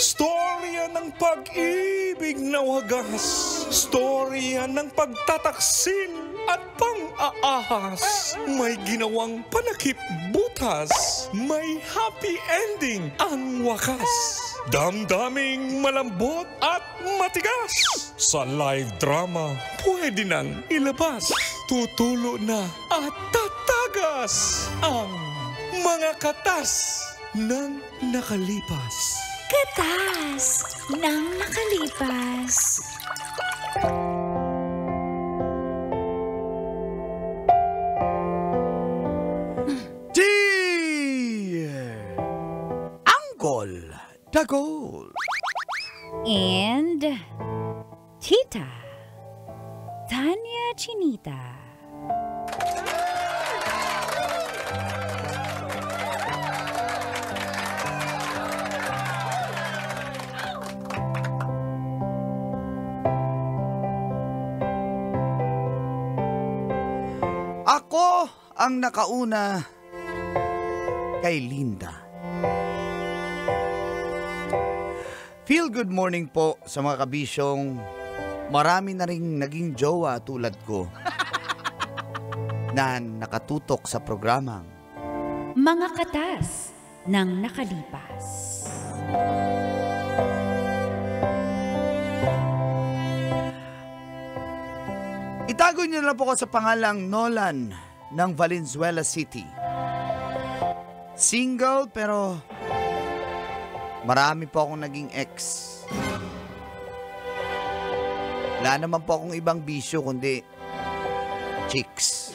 Storya ng pag-ibig na wagas. Storya ng pagtataksil at pang-aahas. May ginawang panakip butas. May happy ending ang wakas. Damdaming malambot at matigas. Sa live drama, pwede nang ilabas. Tutulo na at tatagas ang mga katas ng nakalipas. Katas ng nakalipas. Uncle Dagol And Tita Tanya Chinita. Ako ang nakauna kay Linda. Feel good morning po sa mga kabisyong marami na ring naging jowa tulad ko na nakatutok sa programang Mga katas ng nakalipas. Itago niyo na po ko sa pangalang Nolan ng Valenzuela City. Single pero marami po akong naging ex. Wala naman po akong ibang bisyo kundi chicks.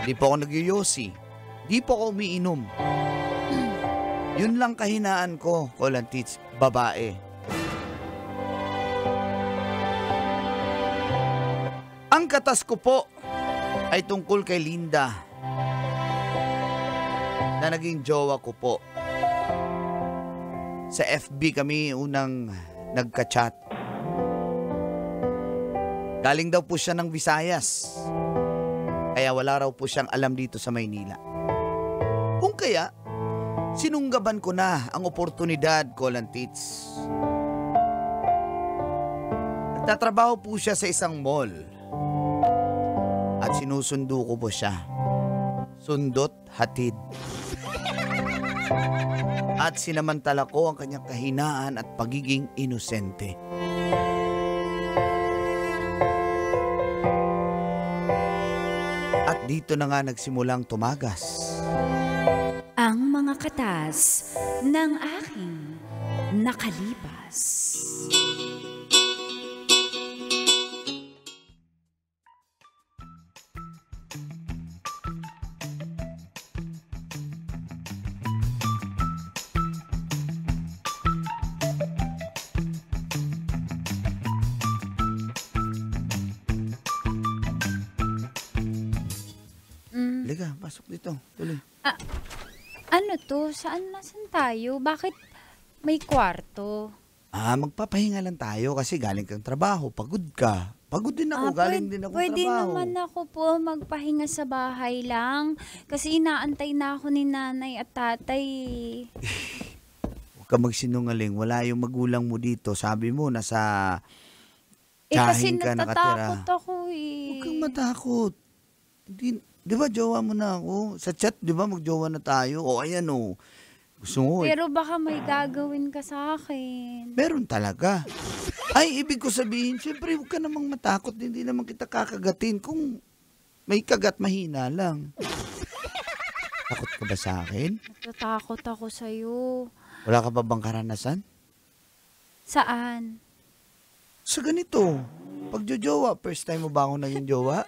Di po ako nagyoyosi. Di po ako umiinom. Yun lang kahinaan ko, Kolantits, babae. Ang katas ko po ay tungkol kay Linda na naging jowa ko po. Sa FB kami unang nagka-chat. Galing daw po siya ng Visayas. Kaya wala raw po siyang alam dito sa Maynila. Kung kaya, sinunggaban ko na ang oportunidad, Kolantits. Nagtatrabaho po siya sa isang mall. At sinusundo ko po siya. Sundot, hatid. At sinamantala ko ang kanyang kahinaan at pagiging inosente. At dito na nga nagsimulang tumagas Ang mga katas ng aking nakalipas. Liga, pasok dito. Tuloy. Ano to? Nasaan tayo? Bakit may kwarto? Magpapahinga lang tayo kasi galing kang trabaho. Pagod ka. Pagod din ako. Galing din ako Pwede trabaho. naman ako po magpahinga sa bahay lang. Kasi inaantay na ako ni nanay at tatay. Huwag ka magsinungaling. Wala yung magulang mo dito. Sabi mo, nasa Kasi tsahin ka nakatira. natatakot ako eh. Huwag kang matakot. Di ba jowa mo na ako? Sa chat, di ba magjowa na tayo? O ayan o. Gusto mo. Pero baka may gagawin ka sa akin. Meron talaga. Ay, ibig ko sabihin, siyempre huwag ka namang matakot. Hindi naman kita kakagatin. Kung may kagat, mahina lang. Takot ka ba sa akin? Natatakot ako sa'yo. Wala ka pa bang karanasan? Saan? Sa ganito. Pag jowa, first time mo ba ako naging jowa?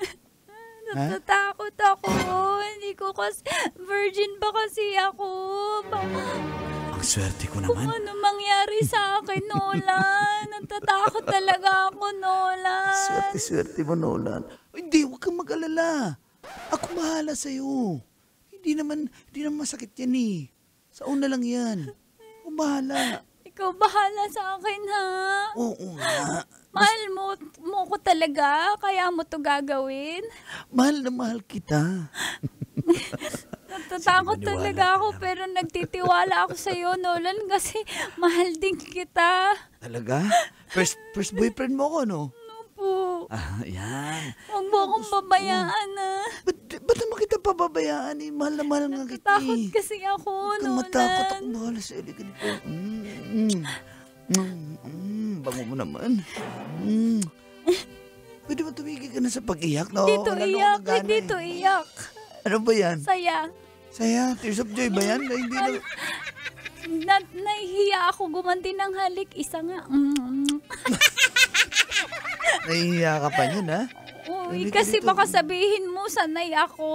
Natatakot ako. Hindi ko kasi... Virgin ba kasi ako? Ang swerte ko Kung naman. ano mangyari sa akin, Nolan. Natatakot talaga ako, Nolan. Swerte mo, Nolan. Hindi, huwag kang mag-alala. Ako bahala sa'yo. Hindi naman masakit yan eh. Sa una lang yan. Ako bahala. Ikaw bahala sa akin, ha? Oo nga. Mahal mo ko talaga? Kaya mo to gagawin? Mahal na mahal kita. Natatakot Sige, maniwala talaga ka ako lang. pero nagtitiwala ako sa'yo, Nolan, kasi mahal din kita. Talaga? First boyfriend mo ko, no? Po, Yan. huwag mo akong babayaan ah. Ba't naman kita pababayaan eh? Mahal na mahal nga kita Natatakot eh. kasi ako, Huwag kang Nolan. matakot, ako bahala sa iyo. Ganito. Bango mo naman. Pwede ba tumigil ka na sa pag-iyak? No, Dito wala na iyak, akong gana dito eh. iyak. Ano ba yan? Saya. Saya? Tears of joy ba yan? Ay, hindi na. Nahihiya ako gumanti ng halik. Isa nga. Nahihiya ka pa niyan, ha? Uy, Halika kasi dito. baka sabihin mo, sanay ako.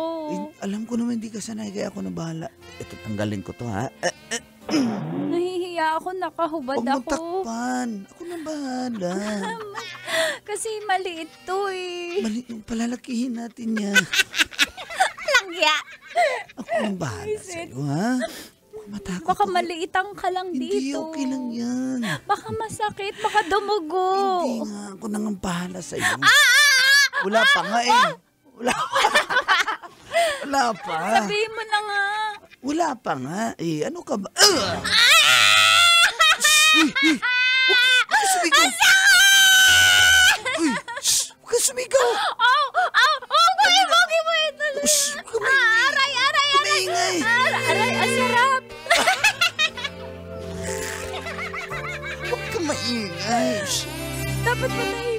Alam ko naman hindi ka sanay, kaya ako na bahala. Ito, tanggalin ko to, ha? Nahihiya ako, nakahubad Huwag mong ako. takpan. Ako na bahala. Kasi maliit to eh. Mali, palalakihin natin yan. Langya. Ako na bahala sa'yo, ha? Huwag matakot Baka ako. maliitang ka lang Hindi, dito. okay lang yan. Baka masakit, baka dumugo. Hindi nga, ako nang ang bahala sa'yo. Wala pa nga eh. Wala pa. Wala pa. Sabihin mo na nga. Wala pa nga eh. Ano ka ba? Huwag ka sumigaw. Uy, huwag ka sumigaw. Bogi mo ito. Shh, huwag ka maingay. Aray. Maingay. Aray, ang sarap. Huwag ka maingay. Shh. Dapat matahimik.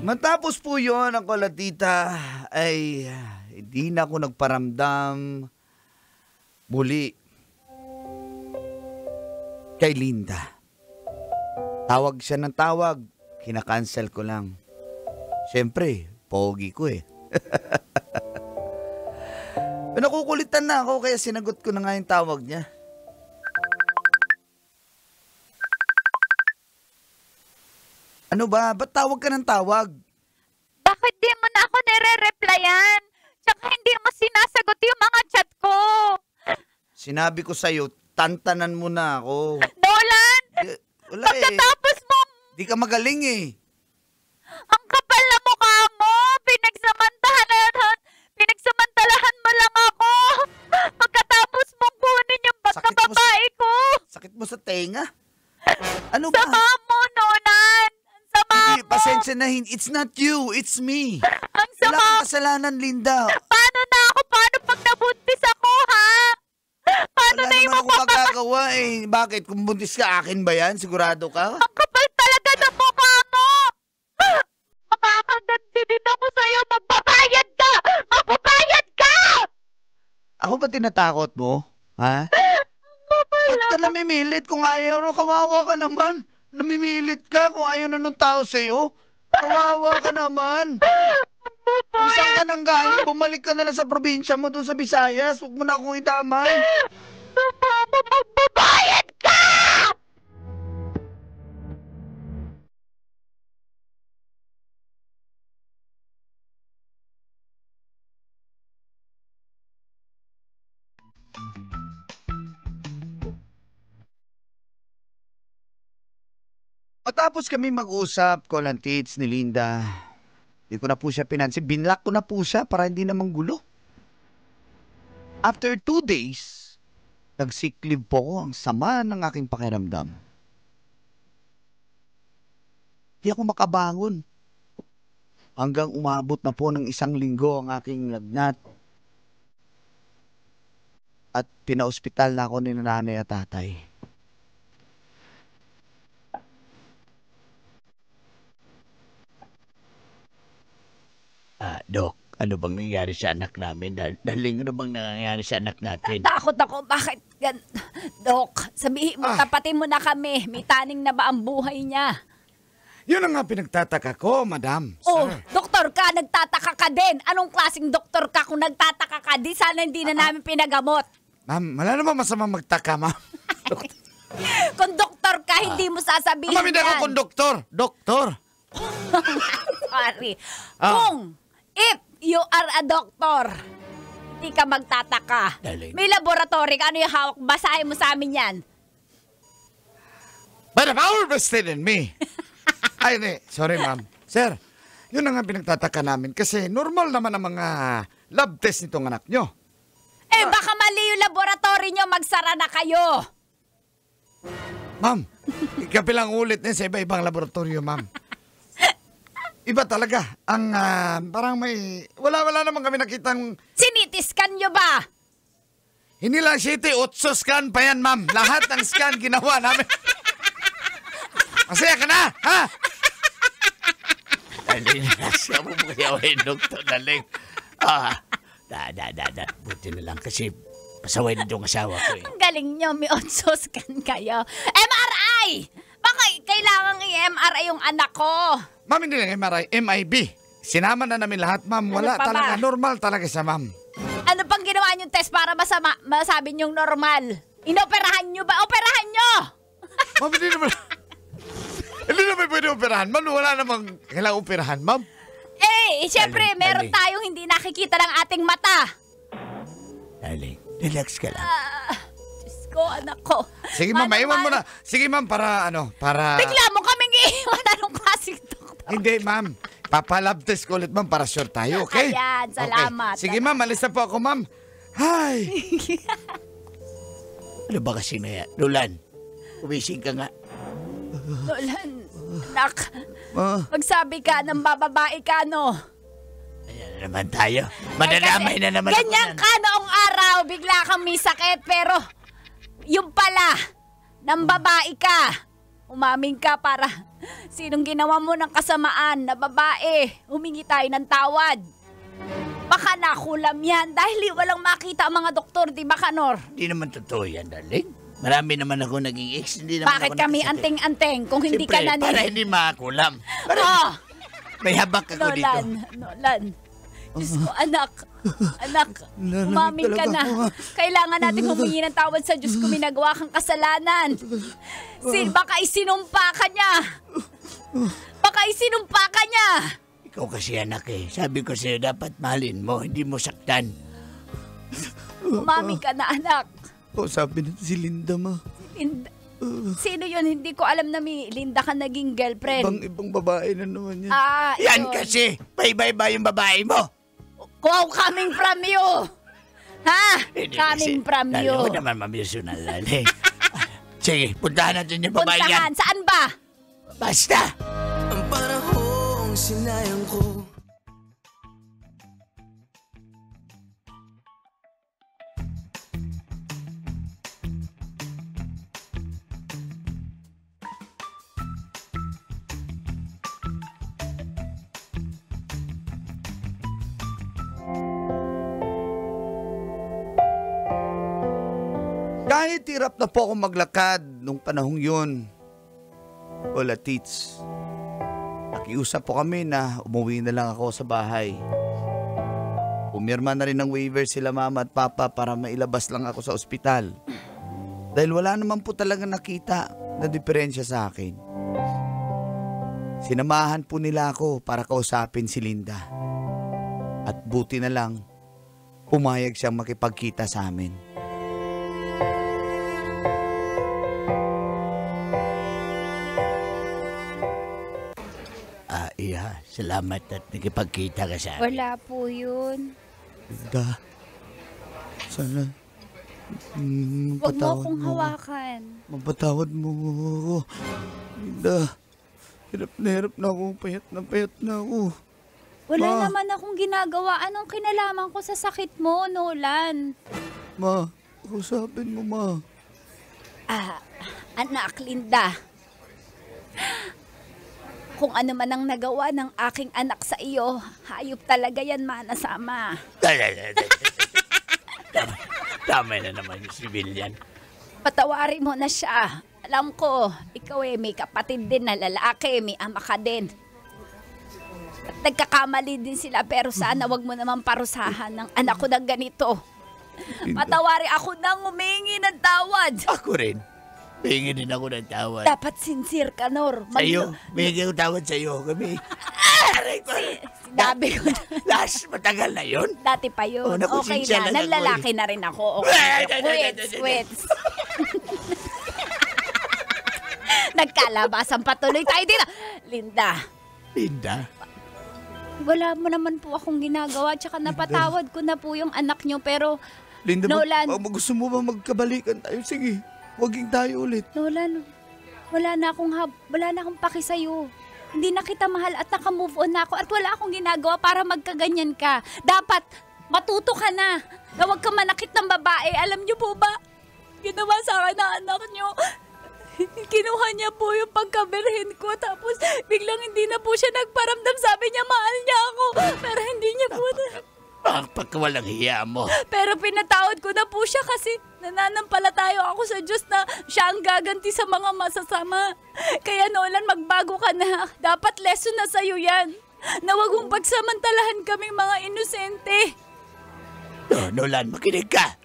Matapos po yun, ang kolatita ay hindi na ako nagparamdam muli kay Linda. Tawag siya ng tawag, kinakancel ko lang. Siyempre, pogi ko eh. Nakukulitan na ako kaya sinagot ko na nga yung tawag niya. Ano ba? Ba't tawag ka ng tawag? Bakit di mo na ako nire-replyan? Tsaka hindi mo sinasagot yung mga chat ko. Sinabi ko sa'yo, tantanan mo na ako. Nolan, Wala eh. pagkatapos mo, Di ka magaling eh. ang kapal na mukha mo, pinagsamantalahan mo lang ako. Pagkatapos mong kunin yung bag na Sakit mo sa- babae ko. Sakit mo sa tenga. Ano ba? Sama mo, Nolan. Ang sama Hindi, mo. pasensya na. It's not you. It's me. Ang Wala sama. kang kasalanan, Linda. Paano na ako? Paano pag nabuntis ako, ha? Paano Wala na yung naman akong magagawa eh. Bakit? Kung buntis ka, akin ba yan? Sigurado ka? Ang kapal talaga ng mukha mo! Makakaganti din ako sa'yo! Magbabayad ka! Magbabayad ka! Ako ba tinatakot mo? Ha? Ba't ka namimilit kung ayaw na? Kawawa ka naman. Namimilit ka kung ayaw na ng tao sa'yo. Kawawa ka naman. Kung saan ka nang galing, bumalik ka na lang sa probinsya mo doon sa Visayas. Huwag mo na akong itamay. Magbabayad ka! Matapos kami mag-usap, Colantits ni Linda, hindi ko na po siya pinansin. Binlock ko na po siya para hindi na manggulo. After 2 days, nag-sick leave po ko. Ang sama ng aking pakiramdam. Hindi ako makabangon. Hanggang umabot na po ng 1 linggo ang aking lagnat. At pinaospital na ako ni nanay at tatay. Dok, ano bang nangyari sa anak namin? Daling ano bang nangyari sa anak natin? Takot ako. Bakit gan... Dok, sabihin mo, tapatin mo na kami. May taning na ba ang buhay niya? Yun ang nga pinagtataka ko, madam. Oh, Sir. doktor ka, nagtataka ka din. Anong klaseng doktor ka kung nagtataka ka? Di sana hindi na namin pinagamot. Ma'am, wala naman masama magtaka, ma'am. Kung doktor ka, hindi mo sasabihin Ma'am, hindi ako yan. konduktor. Doktor. Sorry. Kung, if you are a doctor, Di ka magtataka. Darling. May laboratory ka. Ano yung hawak? Basahin mo sa amin yan. By the power vested in me. Ay, hindi. Sorry, ma'am. Sir, yun ang pinagtataka namin kasi normal naman ang mga lab test nitong anak nyo. Eh, baka mali yung laboratory nyo. Magsara na kayo. Ma'am, ikabilang ulit din sa iba-ibang laboratorio, ma'am. Iba talaga. Ang parang may... Wala naman kami nakitang... Sinitiskan nyo ba? Hindi lang 7, 8 scan pa yan, ma'am. Lahat ng scan ginawa namin. Masaya ka na, ha? Darling, nasa mo magayawin, Doktor. Darling. Buti na lang kasi pasaway na yung asawa ko eh. Ang galing nyo. May scan kayo. MRI! Baka kailangan i-MRI yung anak ko. Ma'am, hindi lang MRI, MIB. Sinama na namin lahat, ma'am. Wala Ano pa talaga. ba? Normal talaga siya, ma'am. Ano pang ginawa niyong test para masabi niyong normal? Inoperahan niyo ba? Operahan niyo! Ma'am, hindi naman... Hindi naman pwede operahan, ma'am. Wala namang kailangang operahan, ma'am. Siyempre, Darling, meron darling. tayong hindi nakikita ng ating mata. Darling, relax ka lang. Diyos ko, anak ko. Sige, ma'am. Maiwan mo na. Sige, ma'am, para... Bigla mo kaming iiwan. Anong klaseng doktor? Hindi, ma'am. Papalab test ko ulit, ma'am, para sure tayo, okay? Ayan, salamat. Okay. Sige, ma'am. Alis na po ako, ma'am. Hi! Ano ba kasi na yan? Lulan, umising ka nga. Nolan, anak, Ma, magsabi ka ng bababae ka, no? Ayan na naman tayo. Madadamay na naman Ganyan ka noong araw, bigla kang may sakit, pero yung pala, ng babae ka. Umaming ka para sinong ginawa mo ng kasamaan na babae. Humingi tayo ng tawad. Baka nakulam yan dahil walang makita ang mga doktor, di ba, Kanor? Hindi naman totoo yan, darling. Marami naman ako naging ex. Hindi naman Bakit ako kami nagkasakit. anteng-anteng kung hindi Siyempre, ka para hindi makulam. Para Oh, may habak ako dito. Nolan. Diyos ko, anak. Anak, Nalalamig umaming ka talaga na. ako. Kailangan natin humingi ng tawad sa Diyos kung may nagawa kang kasalanan. Baka isinumpa ka niya. Baka isinumpa ka niya. Ikaw kasi anak eh. Sabi ko sa'yo, dapat mahalin mo. Hindi mo saktan. Umaming ka na, anak. sabi na si Linda, ma. Sino yun? Hindi ko alam na may Linda ka naging girlfriend. Ibang babae na naman yan. Yan yun. kasi. Bye-bye yung babae mo. Coming from you. Ha? Hindi Coming kasi, from darling, you. huwag naman mamisunal, darling. Sige, puntahan natin yung babae Puntahan. yan. Saan ba? Basta. Ang panahong sinayang ko. Kahit hirap na po akong maglakad nung panahong yun. Wala, tits. Nakiusap po kami na umuwi na lang ako sa bahay. Pumirma na rin ng waiver sila mama at papa para mailabas lang ako sa ospital. Dahil wala naman po talaga nakita na diferensya sa akin. Sinamahan po nila ako para kausapin si Linda. At buti na lang, pumayag siyang makipagkita sa amin. Iya, salamat at nakipagkita ka sa akin. Wala po yun. Linda, sana Huwag mo akong hawakan. mapatawad mo ako. Linda, hirap na ako, payat na ako. Wala Ma. naman akong ginagawa. Anong kinalaman ko sa sakit mo, Nolan? Ma, kausapin mo, ma. Anak, Linda. Kung ano man ang nagawa ng aking anak sa iyo, hayop talaga yan, manasama. Tama na naman yung civilian. Patawari mo na siya. Alam ko, ikaw may kapatid din na lalaki, may ama ka din. At nagkakamali din sila, pero sana wag mo naman parusahan ng anak ko ng ganito. Patawari ako nang humingi ng tawad. Ako rin. Bigyan din ako ng tawad. Dapat sincere ka, Nor. Sa'yo. Bigyan ko tawad sa'yo. Kami. Aray ko. Sinabi ko na. Last, matagal na yun. Dati pa yun. Oh, naku, Okay sinsya na. lang ako Nanlalaki na rin ako. Okay. Quits. Nagkalabasan patuloy tayo dito. Linda. Linda. Wala mo naman po akong ginagawa. Tsaka napatawad ko na po yung anak nyo. Pero, Linda, Nolan. gusto mo ba magkabalikan tayo? Sige, waging tayo ulit. Nolan, wala na akong paki sa'yo. Hindi na kita mahal at naka-move on na ako at wala akong ginagawa para magkaganyan ka. Dapat matuto ka na na huwag ka manakit ng babae. Alam niyo po ba? Ginawa sa akin ng anak niyo. Kinuha niya po yung pagkabirhin ko tapos biglang hindi na po siya nagparamdam. Sabi niya mahal niya ako pero hindi niya po Pagkawalang hiya mo. Pero pinatawad ko na po siya kasi nananampalataya ako sa Diyos na siya ang gaganti sa mga masasama. Kaya Nolan, magbago ka na. Dapat lesson na sa'yo yan. Na wag mong pagsamantalahan kaming mga inosente. Nolan, makinig ka.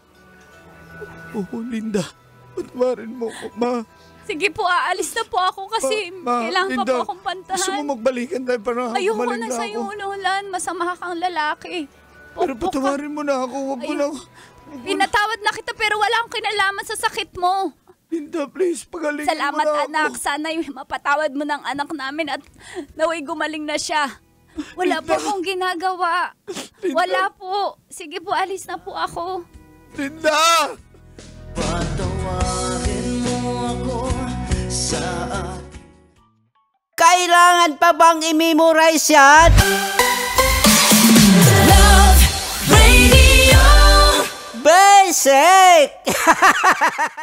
Oo, Linda. Patawarin mo ko, ma. Sige po, aalis na po ako kasi kailangan pa po akong Gusto pantahan. mo magbalikan tayo para Ayoko gumaling na na sa'yo, ako. Nolan. Masama kang lalaki. Pero Opo ka. patawarin mo na ako. Huwag mo Ayun. na. Pinatawad na kita pero wala akong kinalaman sa sakit mo. Linda, please, pagalingin mo Salamat na ako. anak. Sana'y mapatawad mo ng anak namin at naway gumaling na siya. Wala po akong ginagawa. Wala po. Sige po, alis na po ako. Linda! Patawarin mo ako sa Kailangan pa bang i-memorize yan? Love Radio. Basic!